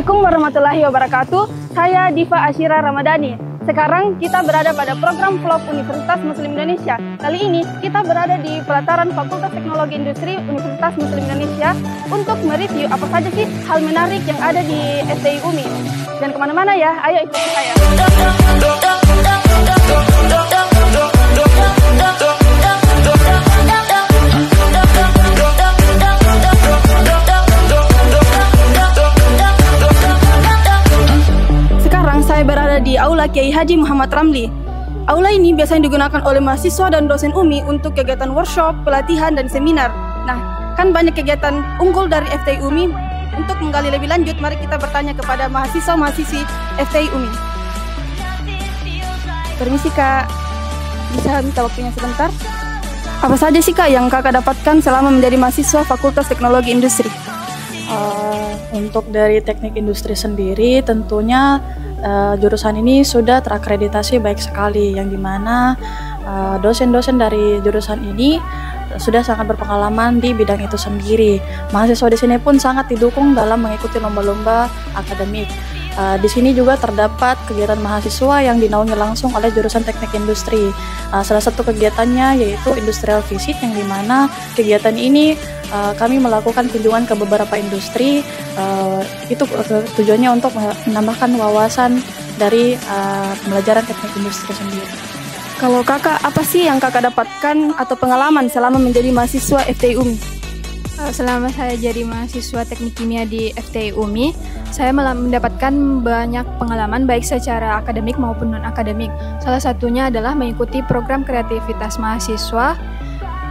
Assalamualaikum warahmatullahi wabarakatuh. Saya Diva Ashira Ramadhani. Sekarang kita berada pada program vlog Universitas Muslim Indonesia. Kali ini kita berada di pelataran Fakultas Teknologi Industri Universitas Muslim Indonesia untuk mereview apa saja sih hal menarik yang ada di FTI UMI. Dan kemana-mana ya, ayo ikuti saya. Saya berada di Aula Kiai Haji Muhammad Ramli. Aula ini biasanya digunakan oleh mahasiswa dan dosen UMI untuk kegiatan workshop, pelatihan, dan seminar. Nah, kan banyak kegiatan unggul dari FTI UMI. Untuk menggali lebih lanjut, mari kita bertanya kepada mahasiswa-mahasiswi FTI UMI. Permisi Kak, bisa minta waktunya sebentar? Apa saja sih Kak yang Kakak dapatkan selama menjadi mahasiswa Fakultas Teknologi Industri? Untuk dari teknik industri sendiri tentunya jurusan ini sudah terakreditasi baik sekali, yang dimana dosen-dosen dari jurusan ini sudah sangat berpengalaman di bidang itu sendiri. Mahasiswa di sini pun sangat didukung dalam mengikuti lomba-lomba akademik. Di sini juga terdapat kegiatan mahasiswa yang dinaungi langsung oleh jurusan teknik industri. Salah satu kegiatannya yaitu industrial visit, yang dimana kegiatan ini kami melakukan kunjungan ke beberapa industri. Itu tujuannya untuk menambahkan wawasan dari pembelajaran teknik industri sendiri. Kalau Kakak, apa sih yang Kakak dapatkan atau pengalaman selama menjadi mahasiswa FTI UMI? Selama saya jadi mahasiswa teknik kimia di FTI UMI, saya mendapatkan banyak pengalaman baik secara akademik maupun non-akademik. Salah satunya adalah mengikuti program kreativitas mahasiswa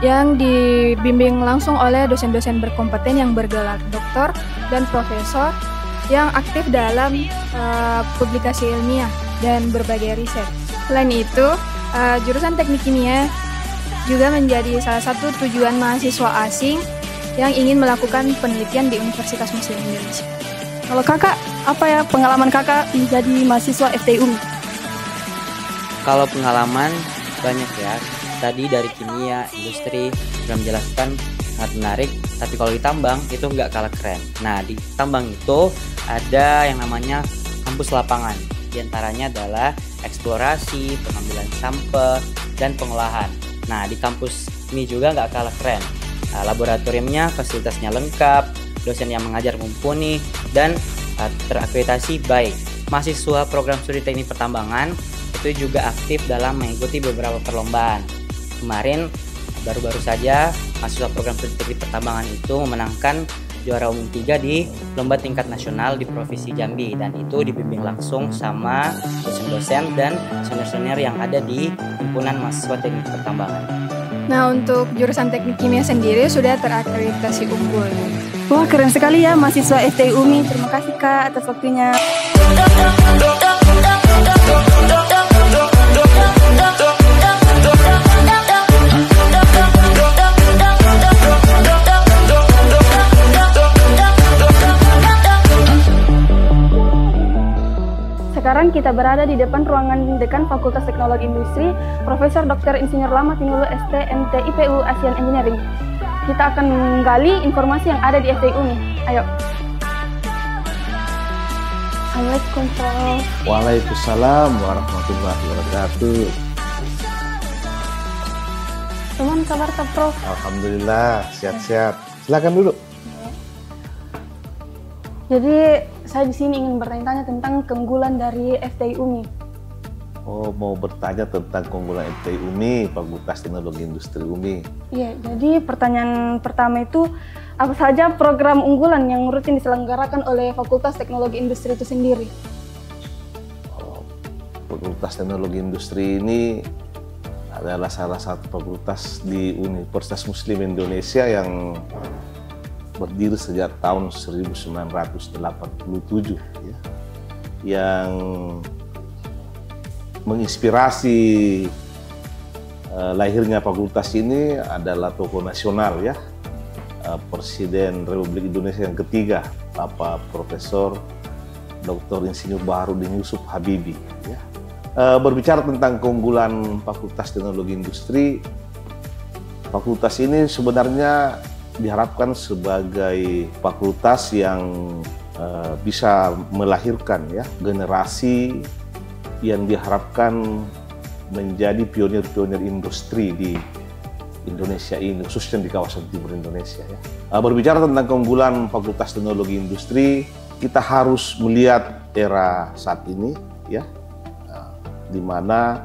yang dibimbing langsung oleh dosen-dosen berkompeten yang bergelar doktor dan profesor yang aktif dalam publikasi ilmiah dan berbagai riset. Selain itu, jurusan teknik kimia juga menjadi salah satu tujuan mahasiswa asing yang ingin melakukan penelitian di Universitas Muslim Indonesia. Kalau Kakak, apa ya pengalaman Kakak menjadi mahasiswa FTI UMI? Kalau pengalaman banyak ya. Tadi dari kimia, industri sudah menjelaskan sangat menarik. Tapi kalau di tambang itu nggak kalah keren. Nah, di tambang itu ada yang namanya kampus lapangan. Di antaranya adalah eksplorasi, pengambilan sampel, dan pengolahan. Nah, di kampus ini juga nggak kalah keren. Laboratoriumnya, fasilitasnya lengkap, dosen yang mengajar mumpuni, dan terakreditasi baik. Mahasiswa program studi teknik pertambangan itu juga aktif dalam mengikuti beberapa perlombaan. Kemarin baru-baru saja mahasiswa program studi teknik pertambangan itu memenangkan juara umum 3 di lomba tingkat nasional di Provinsi Jambi, dan itu dibimbing langsung sama dosen-dosen dan senior-senior yang ada di himpunan mahasiswa teknik pertambangan. Nah, untuk jurusan teknik kimia sendiri sudah terakreditasi unggul. Wah, keren sekali ya mahasiswa FTI UMI. Terima kasih Kak atas waktunya. Sekarang kita berada di depan ruangan Dekan Fakultas Teknologi Industri, Profesor Dr. Insinyur Lama Tinulu ST MT IPU Asian Engineering. Kita akan menggali informasi yang ada di FTI UMI. Ayo. Assalamualaikum Prof. Waalaikumsalam warahmatullahi wabarakatuh. Teman kabar tak Prof? Alhamdulillah, sehat-sehat. Silakan duduk. Jadi saya di sini ingin bertanya tentang keunggulan dari FTI UMI. Oh, mau bertanya tentang keunggulan FTI UMI, Fakultas Teknologi Industri UMI. Iya, jadi pertanyaan pertama itu, apa saja program unggulan yang rutin diselenggarakan oleh Fakultas Teknologi Industri itu sendiri? Fakultas Teknologi Industri ini adalah salah satu fakultas di Universitas Muslim Indonesia yang berdiri sejak tahun 1987 ya, yang menginspirasi lahirnya fakultas ini adalah tokoh nasional ya, Presiden Republik Indonesia yang ketiga, Bapak Profesor Dr. Insinyur Baharudin Yusuf Habibie ya. Berbicara tentang keunggulan Fakultas Teknologi Industri, fakultas ini sebenarnya diharapkan sebagai fakultas yang bisa melahirkan ya generasi yang diharapkan menjadi pionir-pionir industri di Indonesia ini, khususnya di kawasan timur Indonesia ya. Berbicara tentang keunggulan Fakultas Teknologi Industri, kita harus melihat era saat ini ya, di mana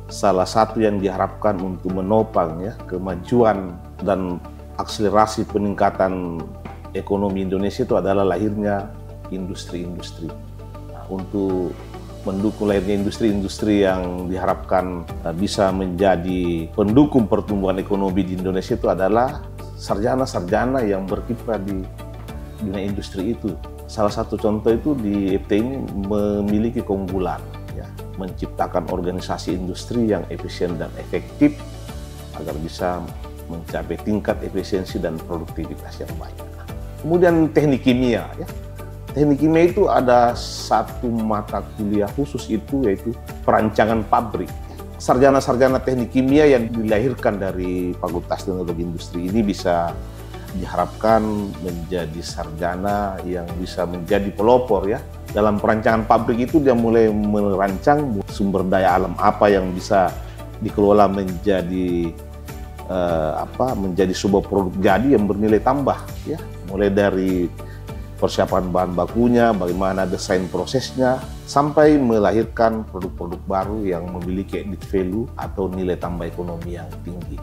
salah satu yang diharapkan untuk menopang ya kemajuan dan akselerasi peningkatan ekonomi Indonesia itu adalah lahirnya industri-industri. Nah, untuk mendukung lahirnya industri-industri yang diharapkan bisa menjadi pendukung pertumbuhan ekonomi di Indonesia itu adalah sarjana-sarjana yang berkiprah di dunia industri itu. Salah satu contoh itu di FT ini memiliki keunggulan, ya, menciptakan organisasi industri yang efisien dan efektif agar bisa mencapai tingkat efisiensi dan produktivitas yang baik. Kemudian teknik kimia, ya. Teknik kimia itu ada satu mata kuliah khusus itu yaitu perancangan pabrik. Sarjana-sarjana teknik kimia yang dilahirkan dari Fakultas Teknologi Industri ini bisa diharapkan menjadi sarjana yang bisa menjadi pelopor ya. Dalam perancangan pabrik itu dia mulai merancang sumber daya alam apa yang bisa dikelola menjadi menjadi sebuah produk jadi yang bernilai tambah ya. Mulai dari persiapan bahan bakunya, bagaimana desain prosesnya, sampai melahirkan produk-produk baru yang memiliki added value atau nilai tambah ekonomi yang tinggi.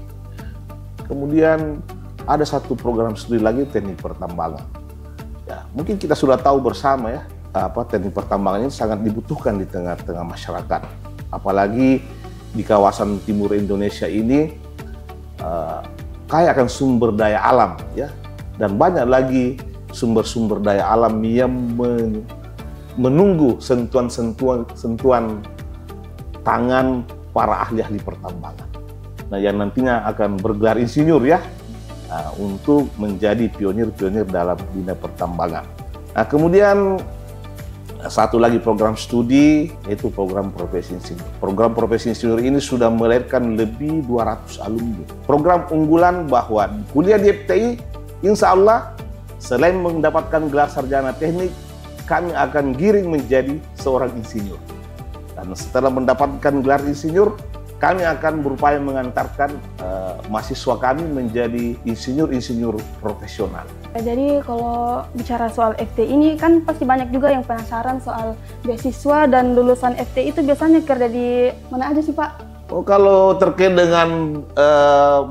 Kemudian ada satu program studi lagi, teknik pertambangan. Ya, mungkin kita sudah tahu bersama ya, teknik pertambangan ini sangat dibutuhkan di tengah-tengah masyarakat. Apalagi di kawasan timur Indonesia ini kaya akan sumber daya alam ya, dan banyak lagi sumber-sumber daya alam yang menunggu sentuhan tangan para ahli-ahli pertambangan. Nah, yang nantinya akan bergelar insinyur ya, untuk menjadi pionir-pionir dalam dunia pertambangan. Nah, kemudian satu lagi program studi yaitu program profesi insinyur. Program profesi insinyur ini sudah melahirkan lebih 200 alumni. Program unggulan bahwa kuliah di FTI, insya Allah selain mendapatkan gelar sarjana teknik, kami akan giring menjadi seorang insinyur. Dan setelah mendapatkan gelar insinyur, kami akan berupaya mengantarkan mahasiswa kami menjadi insinyur-insinyur profesional. Jadi kalau bicara soal FT ini kan pasti banyak juga yang penasaran soal beasiswa dan lulusan FT itu biasanya kerja di mana aja sih Pak? Oh, kalau terkait dengan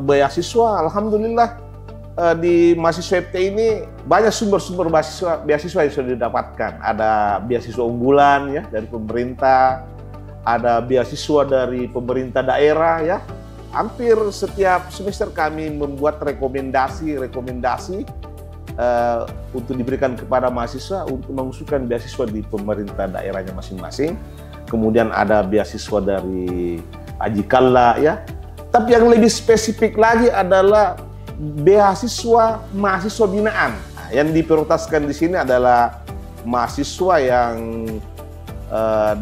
beasiswa, alhamdulillah di mahasiswa FT ini banyak sumber-sumber beasiswa yang sudah didapatkan. Ada beasiswa unggulan ya dari pemerintah, ada beasiswa dari pemerintah daerah ya. Hampir setiap semester kami membuat rekomendasi untuk diberikan kepada mahasiswa untuk mengusulkan beasiswa di pemerintah daerahnya masing-masing. Kemudian ada beasiswa dari Ajikalla ya. Tapi yang lebih spesifik lagi adalah beasiswa mahasiswa binaan. Nah, yang diprioritaskan di sini adalah mahasiswa yang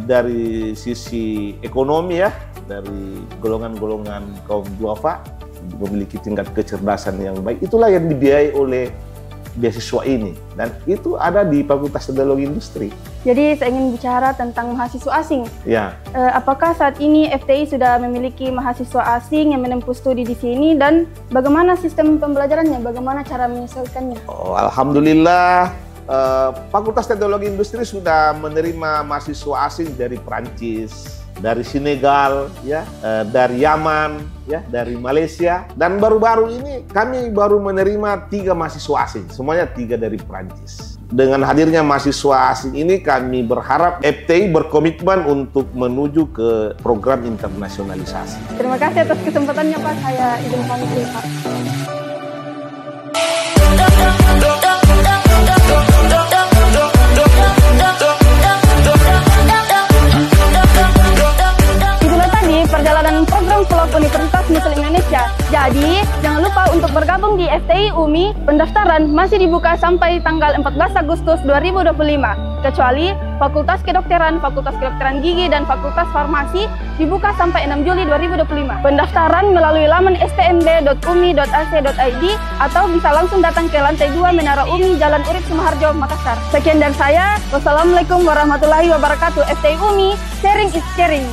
dari sisi ekonomi ya, dari golongan-golongan kaum duafa, memiliki tingkat kecerdasan yang baik. Itulah yang dibiayai oleh beasiswa ini, dan itu ada di Fakultas Teknologi Industri. Jadi saya ingin bicara tentang mahasiswa asing. Ya. Apakah saat ini FTI sudah memiliki mahasiswa asing yang menempuh studi di sini, dan bagaimana sistem pembelajarannya, bagaimana cara menyesuaikannya? Oh, alhamdulillah, Fakultas Teknologi Industri sudah menerima mahasiswa asing dari Perancis, dari Senegal, ya, dari Yaman, ya, dari Malaysia, dan baru-baru ini kami baru menerima 3 mahasiswa asing, semuanya 3 dari Perancis. Dengan hadirnya mahasiswa asing ini, kami berharap FTI berkomitmen untuk menuju ke program internasionalisasi. Terima kasih atas kesempatannya Pak, saya izin pamit dulu Pak. Perjalanan program vlog Universitas Muslim Indonesia. Jadi, jangan lupa untuk bergabung di FTI UMI. Pendaftaran masih dibuka sampai tanggal 14 Agustus 2025. kecuali Fakultas Kedokteran, Fakultas Kedokteran Gigi, dan Fakultas Farmasi dibuka sampai 6 Juli 2025. Pendaftaran melalui laman stmb.umi.ac.id atau bisa langsung datang ke lantai 2 Menara UMI, Jalan Urip Sumoharjo, Makassar. Sekian dari saya. Wassalamualaikum warahmatullahi wabarakatuh. FTI UMI, sharing is caring.